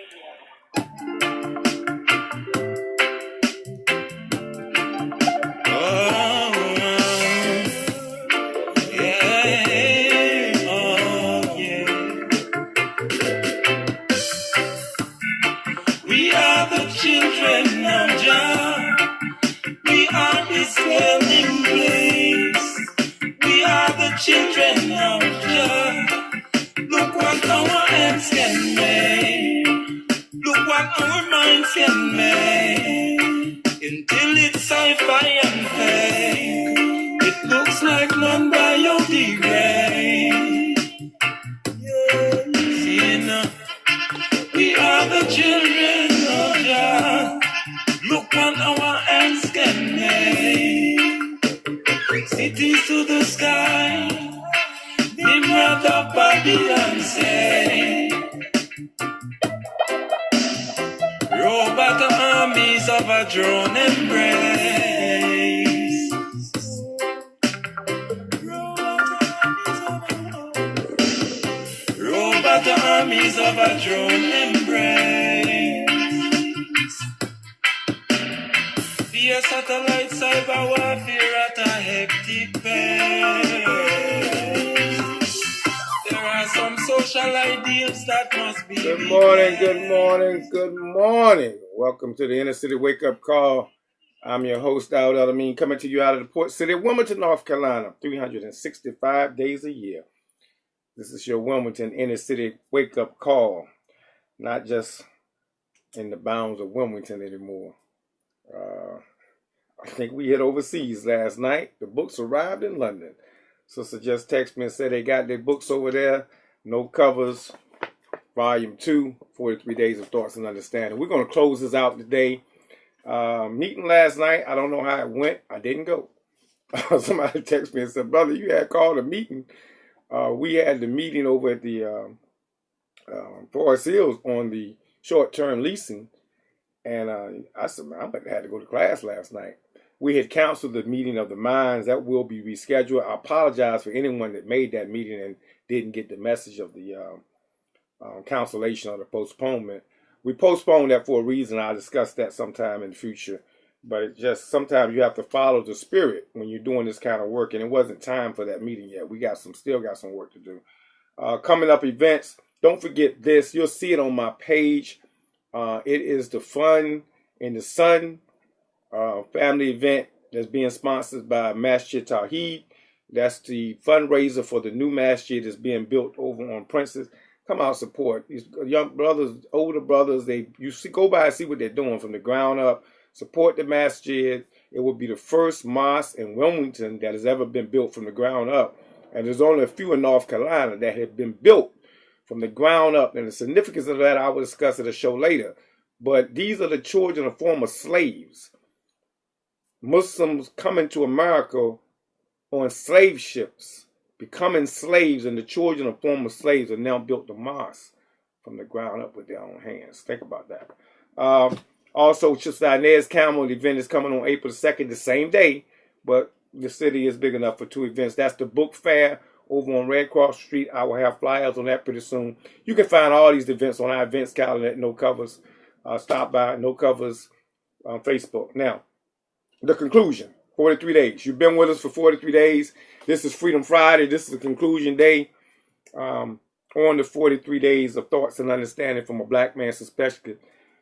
We are the children of Jah. We are His dwelling place. We are the children of Jah. Look what our hands can make. Look what our minds can make. Until it's sci-fi and fake, it looks like none biodegrade. See now, we are the children of Jah. Look what our hands can make. Cities to the sky, Nimrod of Babylon say. Robot armies of a drone embrace. Robot armies of a drone embrace. Via satellite cyber warfare at a hectic pace. There are some social ideals that must be. Good morning, good morning, good morning. Welcome to the Inner City Wake Up Call. I'm your host, Dawud El-Amin, coming to you out of the port city of Wilmington, North Carolina, 365 days a year. This is your Wilmington Inner City Wake Up Call, not just in the bounds of Wilmington anymore. I think we hit overseas last night. The books arrived in London. Sister just texted me and said they got their books over there. No Covers, Volume 2, 43 Days of Thoughts and Understanding. We're going to close this out today. Meeting last night, I don't know how it went. I didn't go. Somebody texted me and said, brother, you had called a meeting. We had the meeting over at the Forest Hills on the short-term leasing. And I said, man, I had to go to class last night. We had canceled the meeting of the minds. That will be rescheduled. I apologize for anyone that made that meeting and didn't get the message of the cancellation or the postponement. We postponed that for a reason. I'll discuss that sometime in the future. But it just sometimes you have to follow the spirit when you're doing this kind of work. And it wasn't time for that meeting yet. We still got some work to do. Coming up events, don't forget this. You'll see it on my page. It is the Fun in the Sun family event that's being sponsored by Masjid Tawheed. That's the fundraiser for the new masjid that's being built over on Princess. Come out, support these young brothers, older brothers. Go by and see what they're doing from the ground up. Support the masjid. It will be the first mosque in Wilmington that has ever been built from the ground up, and there's only a few in North Carolina that have been built from the ground up. And the significance of that I will discuss at a show later. But these are the children of former slaves. Muslims coming to America on slave ships, becoming slaves, and the children of former slaves have now built the mosque from the ground up with their own hands. Think about that. Also, Sister Inez Campbell event is coming on April 2nd, the same day, but the city is big enough for two events. That's the book fair over on Red Cross Street. I will have flyers on that pretty soon. You can find all these events on our events calendar at No Covers. Stop by No Covers on Facebook. Now, the conclusion, 43 days. You've been with us for 43 days. This is Freedom Friday. This is the conclusion day on the 43 days of thoughts and understanding from a black man's perspective.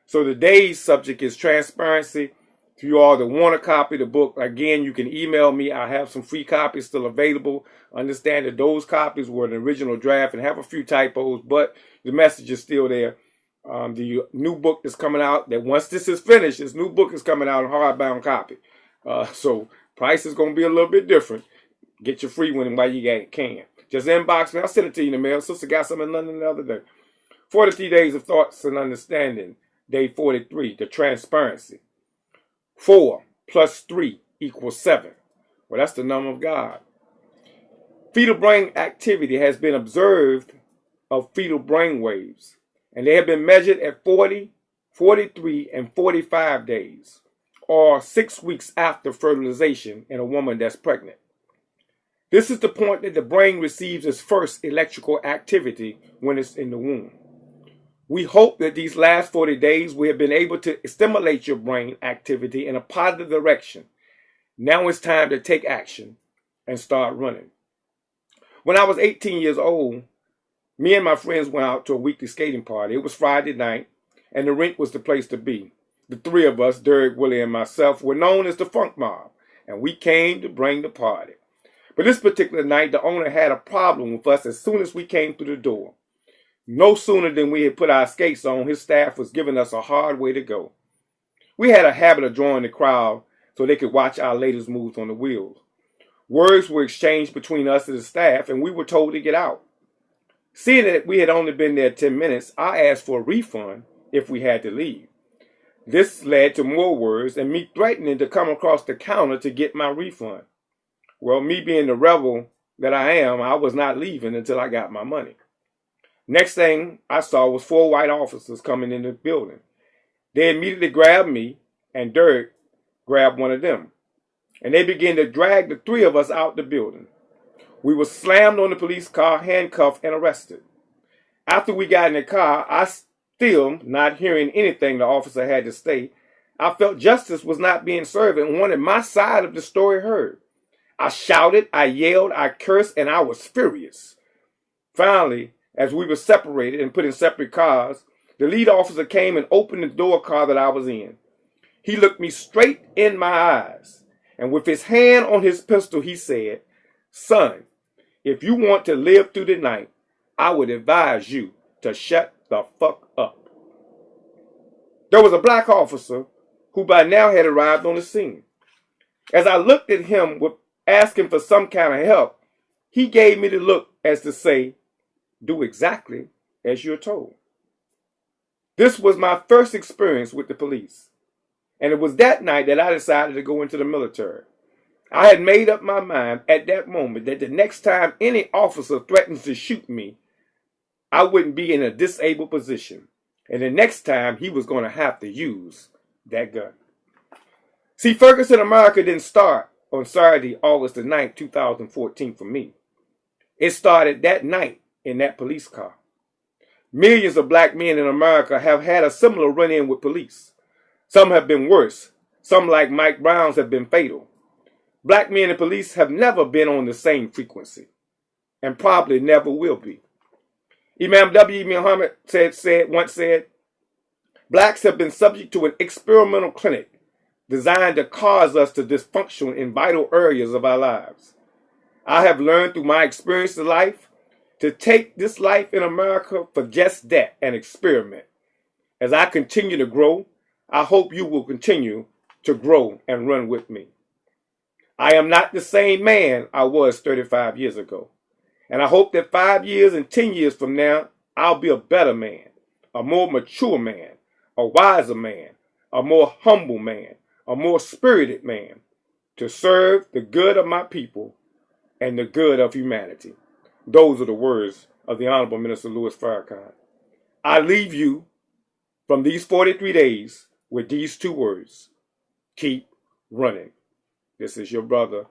So today's subject is transparency. To you all that want a copy of the book, again, you can email me. I have some free copies still available. Understand that those copies were an original draft and have a few typos, but the message is still there. The new book that's coming out, that once this is finished, this new book is coming out in hardbound copy. So price is going to be a little bit different. Get your free one while you can. Just inbox me. I'll send it to you in the mail. Sister got some in London the other day. 43 days of thoughts and understanding. Day 43, the transparency. 4 plus 3 equals 7. Well, that's the number of God. Fetal brain activity has been observed of fetal brain waves, and they have been measured at 40, 43, and 45 days, or 6 weeks after fertilization in a woman that's pregnant. This is the point that the brain receives its first electrical activity when it's in the womb. We hope that these last 40 days we have been able to stimulate your brain activity in a positive direction. Now it's time to take action and start running. When I was 18 years old, me and my friends went out to a weekly skating party. It was Friday night, and the rink was the place to be. The three of us, Derek, Willie, and myself, were known as the Funk Mob, and we came to bring the party. But this particular night, the owner had a problem with us as soon as we came through the door. No sooner than we had put our skates on, his staff was giving us a hard way to go. We had a habit of drawing the crowd so they could watch our latest moves on the wheels. Words were exchanged between us and the staff, and we were told to get out. Seeing that we had only been there 10 minutes, I asked for a refund if we had to leave. This led to more words and me threatening to come across the counter to get my refund. Well, me being the rebel that I am, I was not leaving until I got my money. Next thing I saw was 4 white officers coming in the building. They immediately grabbed me, and Derek grabbed one of them. And they began to drag the 3 of us out the building. We were slammed on the police car, handcuffed, and arrested. After we got in the car, I still not hearing anything the officer had to say. I felt justice was not being served and wanted my side of the story heard. I shouted, I yelled, I cursed, and I was furious. Finally, as we were separated and put in separate cars, the lead officer came and opened the door car that I was in. He looked me straight in my eyes, and with his hand on his pistol, he said, "Son, if you want to live through the night, I would advise you to shut the fuck up." There was a black officer who by now had arrived on the scene. As I looked at him with asking for some kind of help, he gave me the look as to say, "Do exactly as you're told." This was my first experience with the police, and it was that night that I decided to go into the military. I had made up my mind at that moment that the next time any officer threatens to shoot me, I wouldn't be in a disabled position, and the next time he was going to have to use that gun. See, Ferguson, America didn't start on Saturday, August the 9th, 2014 for me. It started that night in that police car. Millions of black men in America have had a similar run-in with police. Some have been worse. Some, like Mike Brown's, have been fatal. Black men and police have never been on the same frequency, and probably never will be. Imam W. Muhammad once said, "Blacks have been subject to an experimental clinic designed to cause us to dysfunction in vital areas of our lives." I have learned through my experience of life to take this life in America for just that, an experiment. As I continue to grow, I hope you will continue to grow and run with me. I am not the same man I was 35 years ago. And I hope that 5 years and 10 years from now, I'll be a better man, a more mature man, a wiser man, a more humble man, a more spirited man, to serve the good of my people and the good of humanity. Those are the words of the Honorable Minister Louis Farrakhan. I leave you from these 43 days with these 2 words: keep running. This is your brother,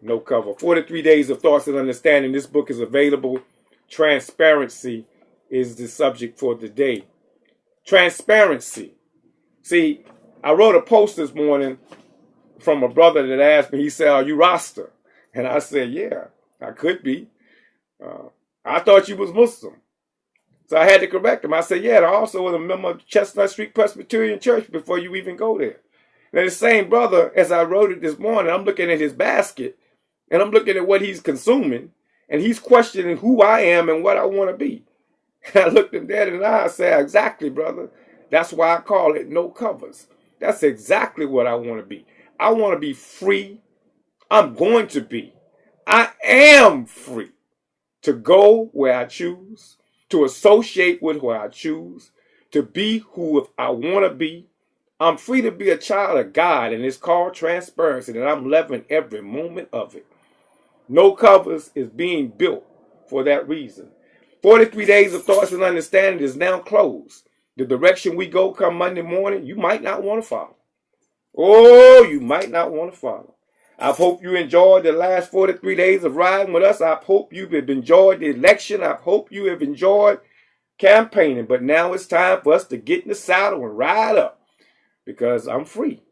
No Cover. 43 Days of Thoughts and Understanding. This book is available. Transparency is the subject for today. Transparency. See, I wrote a post this morning from a brother that asked me, he said, "Are you Rasta?" And I said, "Yeah, I could be. I thought you was Muslim." So I had to correct him. I said, "Yeah, I also was a member of Chestnut Street Presbyterian Church before you even go there." Now, the same brother, as I wrote it this morning, I'm looking at his basket, and I'm looking at what he's consuming, and he's questioning who I am and what I want to be. And I looked him dead in the eye and said, "Exactly, brother. That's why I call it No Covers. That's exactly what I want to be. I want to be free. I'm going to be. I am free to go where I choose, to associate with who I choose, to be who I want to be. I'm free to be a child of God, and it's called transparency, and I'm loving every moment of it. No Covers is being built for that reason. 43 Days of Thoughts and Understanding is now closed. The direction we go come Monday morning, you might not want to follow. Oh, you might not want to follow. I hope you enjoyed the last 43 days of riding with us. I hope you have enjoyed the election. I hope you have enjoyed campaigning, but now it's time for us to get in the saddle and ride up because I'm free.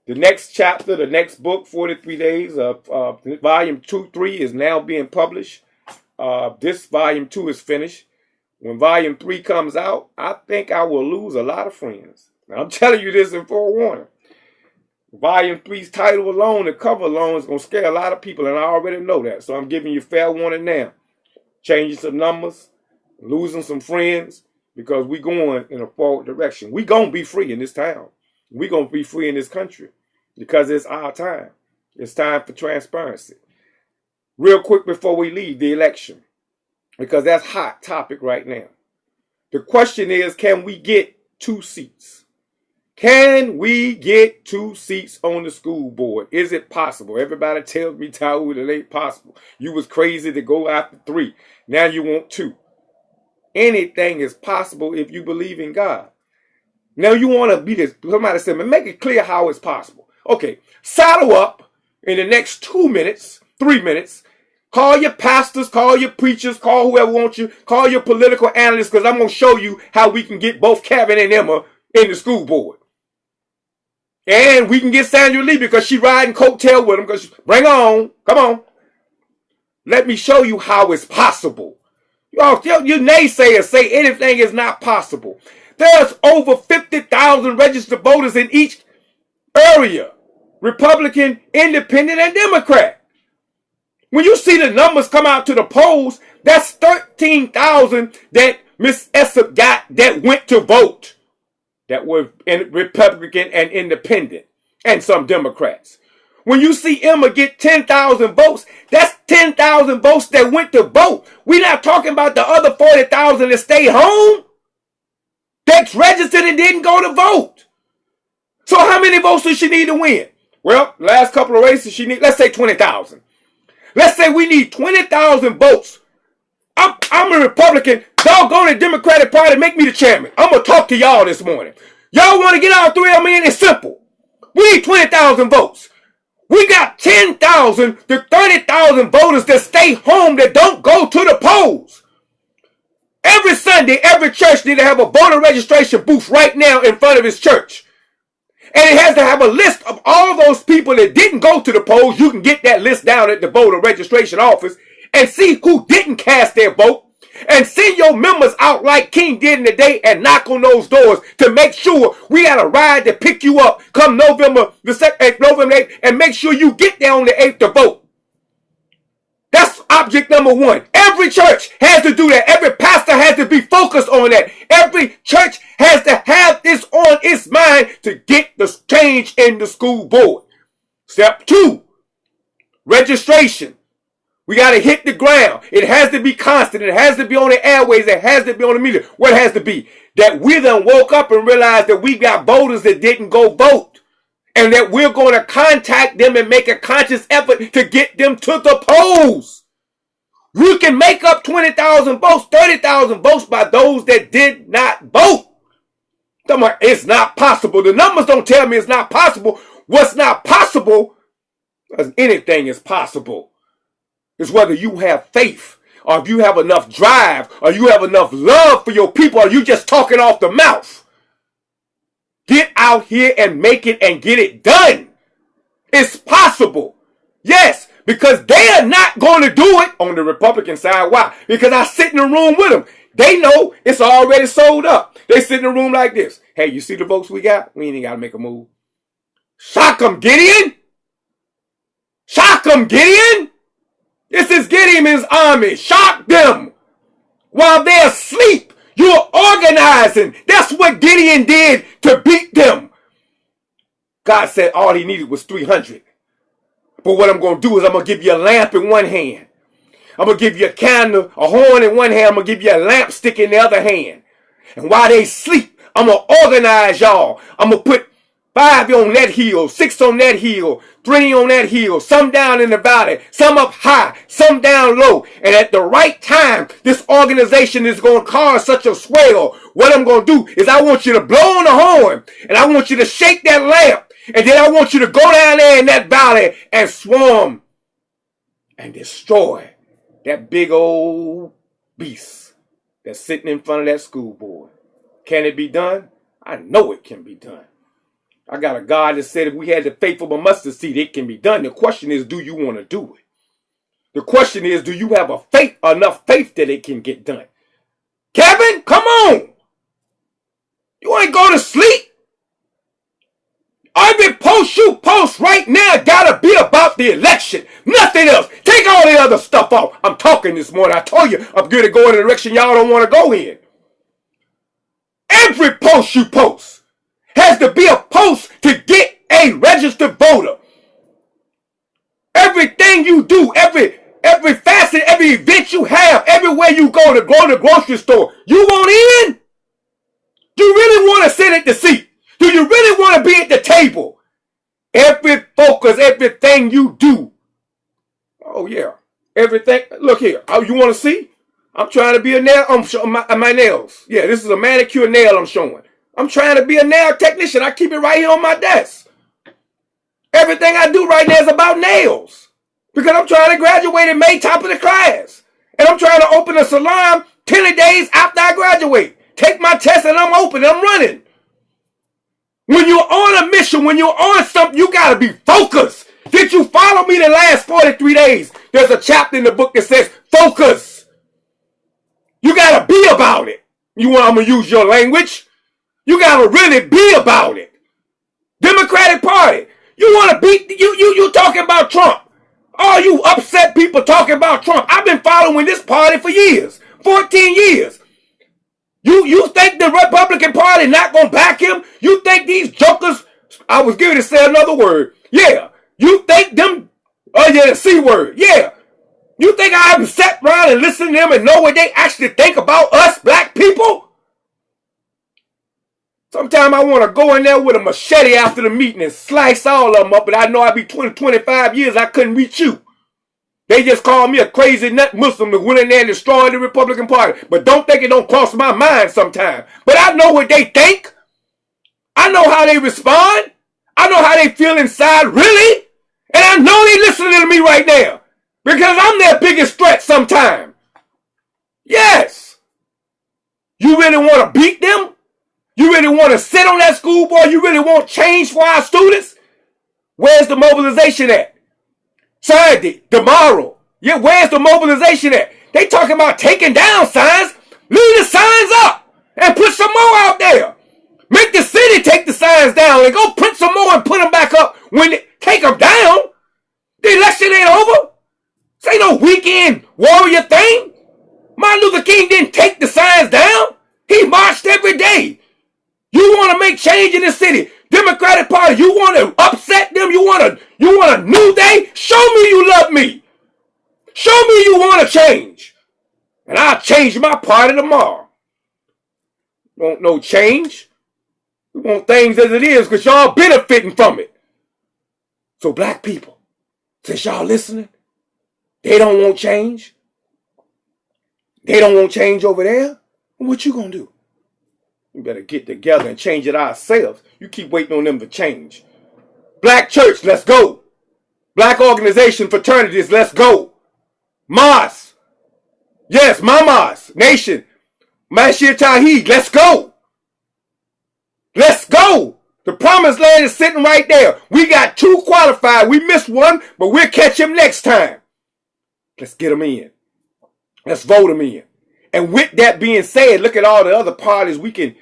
The next chapter, the next book, 43 Days of Volume 2-3 is now being published. This Volume 2 is finished. When Volume 3 comes out, I think I will lose a lot of friends. Now, I'm telling you this in forewarning. Volume 3's title alone, the cover alone, is going to scare a lot of people, and I already know that. So I'm giving you fair warning now. Changing some numbers, losing some friends, because we're going in a forward direction. We're going to be free in this town. We're going to be free in this country because it's our time. It's time for transparency. Real quick before we leave the election, because that's a hot topic right now. The question is, can we get 2 seats? Can we get 2 seats on the school board? Is it possible? Everybody tells me, Taoud, it ain't possible. You was crazy to go after 3. Now you want 2. Anything is possible if you believe in God. Now you want to be this. Somebody said, make it clear how it's possible. Okay, saddle up in the next 2 minutes, 3 minutes. Call your pastors, call your preachers, call whoever wants you, call your political analysts, because I'm going to show you how we can get both Kevin and Emma in the school board. And we can get Sandra Lee because she riding coattail with them. Because bring on, come on. Let me show you how it's possible. You naysayers say anything is not possible. There's over 50,000 registered voters in each area. Republican, Independent, and Democrat. When you see the numbers come out to the polls, that's 13,000 that Miss Essop got that went to vote. That were Republican and Independent, and some Democrats. When you see Emma get 10,000 votes, that's 10,000 votes that went to vote. We're not talking about the other 40,000 that stayed home. That's registered and didn't go to vote. So how many votes does she need to win? Well, last couple of races, she need, let's say 20,000. Let's say we need 20,000 votes. I'm a Republican. Doggone the Democratic Party, make me the chairman. I'm going to talk to y'all this morning. Y'all want to get all 3 of them in? It's simple. We need 20,000 votes. We got 10,000 to 30,000 voters that stay home that don't go to the polls. Every Sunday, every church needs to have a voter registration booth right now in front of its church. And it has to have a list of all those people that didn't go to the polls. You can get that list down at the voter registration office and see who didn't cast their vote. And send your members out like King did in the day and knock on those doors to make sure we got a ride to pick you up come November the 8th, and make sure you get there on the 8th to vote. That's object number 1. Every church has to do that. Every pastor has to be focused on that. Every church has to have this on its mind to get the change in the school board. Step 2, registration. We got to hit the ground. It has to be constant. It has to be on the airways. It has to be on the media. What has to be? That we done woke up and realized that we got voters that didn't go vote. And that we're going to contact them and make a conscious effort to get them to the polls. We can make up 20,000 votes, 30,000 votes by those that did not vote. Come on, it's not possible. The numbers don't tell me it's not possible. What's not possible, because anything is possible. It's whether you have faith, or if you have enough drive, or you have enough love for your people, or you just talking off the mouth. Get out here and make it and get it done. It's possible. Yes, because they are not going to do it on the Republican side. Why? Because I sit in the room with them. They know it's already sold up. They sit in the room like this. Hey, you see the votes we got? We ain't got to make a move. Shock them, Gideon. Shock them, Gideon. This is Gideon and his army. Shock them while they're asleep. You're organizing. That's what Gideon did to beat them. God said all he needed was 300. But what I'm going to do is I'm going to give you a lamp in one hand. I'm going to give you a candle, a horn in one hand. I'm going to give you a lamp stick in the other hand. And while they sleep, I'm going to organize y'all. I'm going to put 5 on that hill, 6 on that hill, 3 on that hill, some down in the valley, some up high, some down low. And at the right time, this organization is going to cause such a swell. What I'm going to do is I want you to blow on the horn, and I want you to shake that lamp, and then I want you to go down there in that valley and swarm and destroy that big old beast that's sitting in front of that school board. Can it be done? I know it can be done. I got a God that said if we had the faith of a mustard seed, it can be done. The question is, do you want to do it? The question is, do you have enough faith that it can get done? Kevin, come on. You ain't go to sleep. Every post you post right now gotta be about the election. Nothing else. Take all the other stuff off. I'm talking this morning. I told you I'm going to go in the direction y'all don't want to go in. Every post you post has to be a post to get a registered voter. Everything you do, every facet, every event you have, everywhere you go to the grocery store, you want in? Do you really want to sit at the seat? Do you really want to be at the table? Every focus, everything you do. Oh yeah, everything. Look here. Oh, you want to see? I'm trying to be a nail. I'm showing my nails. Yeah, this is a manicure nail I'm showing. I'm trying to be a nail technician. I keep it right here on my desk. Everything I do right now is about nails. Because I'm trying to graduate in May, top of the class. And I'm trying to open a salon 10 days after I graduate. Take my test and I'm open. I'm running. When you're on a mission, when you're on something, you got to be focused. Did you follow me the last 43 days? There's a chapter in the book that says focus. You got to be about it. I'm going to use your language. You got to really be about it. Democratic Party. You want to beat, you talking about Trump. All you upset people talking about Trump. I've been following this party for years. 14 years. You think the Republican Party not going to back him? You think these jokers, I was going to say another word. Yeah. You think them, oh yeah, the C word. Yeah. You think I haven't sat around and listened to them and know what they actually think about us black people? Sometimes I want to go in there with a machete after the meeting and slice all of them up, but I know I'd be 20, 25 years, I couldn't reach you. They just called me a crazy nut Muslim that went in there and destroyed the Republican Party. But don't think it don't cross my mind sometimes. But I know what they think. I know how they respond. I know how they feel inside, really. And I know they listening to me right now. Because I'm their biggest threat sometimes. Yes. You really want to beat them? You really want to sit on that school board? You really want change for our students? Where's the mobilization at? Saturday, tomorrow. Yeah, where's the mobilization at? They talking about taking down signs. Leave the signs up and put some more out there. Make the city take the signs down and go print some more and put them back up when they take them down. The election ain't over. This ain't no weekend warrior thing. Martin Luther King didn't take the signs down. He marched every day. You want to make change in the city. Democratic Party, you want to upset them? You want a new day? Show me you love me. Show me you want to change. And I'll change my party tomorrow. Want no change? We want things as it is because y'all benefiting from it. So black people, since y'all listening, they don't want change. They don't want change over there. What you gonna do? We better get together and change it ourselves. You keep waiting on them to change. Black church, let's go. Black organization, fraternities, let's go. Mosque. Yes, Mamas, Nation. Mashir Tawheed, let's go. Let's go. The promised land is sitting right there. We got 2 qualified. We missed one, but we'll catch him next time. Let's get them in. Let's vote them in. And with that being said, look at all the other parties we can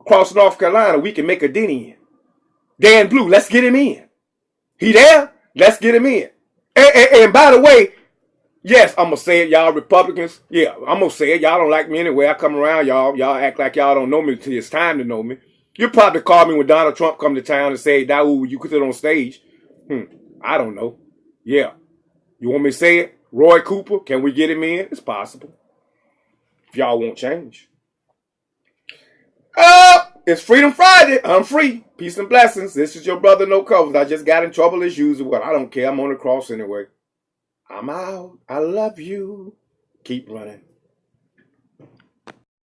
cross North Carolina. We can make a dent in. Dan Blue, let's get him in. He there? Let's get him in. And by the way, yes, I'm going to say it, y'all Republicans. Yeah, I'm going to say it. Y'all don't like me anyway. I come around, y'all act like y'all don't know me until it's time to know me. You'll probably call me when Donald Trump come to town and say, Daoud, you could sit on stage. I don't know. Yeah. You want me to say it? Roy Cooper, can we get him in? It's possible. If y'all won't change. It's Freedom Friday. I'm free. Peace and blessings. This is your brother, No Covers. I just got in trouble as usual. Well, I don't care. I'm on the cross anyway. I'm out. I love you. Keep running.